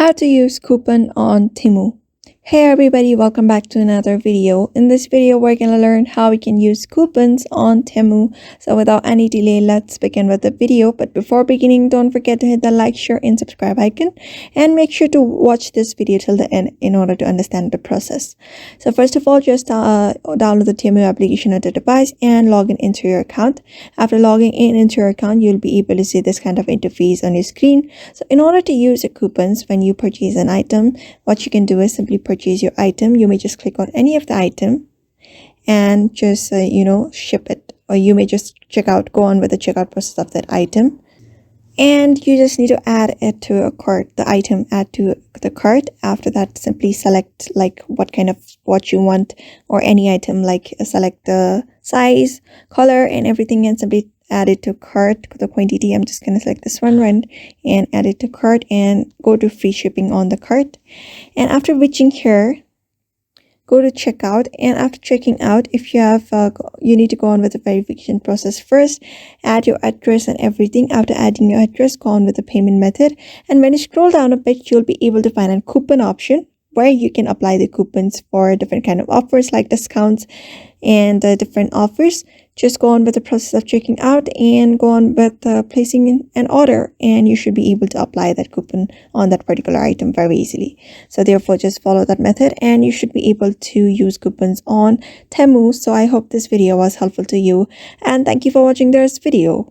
How to use coupon on Temu. Hey everybody, welcome back to another video. In this video, we're going to learn how we can use coupons on Temu. So without any delay, let's begin with the video. But before beginning, don't forget to hit the like, share and subscribe icon. And make sure to watch this video till the end in order to understand the process. So first of all, just download the Temu application on the device and log in into your account. After logging in into your account, you'll be able to see this kind of interface on your screen. So in order to use the coupons when you purchase an item, what you can do is simply purchase your item. You may just click on any of the item and just ship it, or you may just go on with the checkout process of that item, and you just need to add it to a cart, add to the cart. After that, simply select like what you want, or any item, like select the size, color and everything, and simply add it to cart. The quantity, I'm just going to select this one and add it to cart and go to free shipping on the cart. And after reaching here, go to checkout, and after checking out, if you have you need to go on with the verification process first. Add your address and everything. After adding your address, go on with the payment method, and when you scroll down a bit, you'll be able to find a coupon option where you can apply the coupons for different kind of offers like discounts and different offers. Just go on with the process of checking out and go on with placing an order, and you should be able to apply that coupon on that particular item very easily. So therefore, just follow that method and you should be able to use coupons on Temu. So I hope this video was helpful to you, and thank you for watching this video.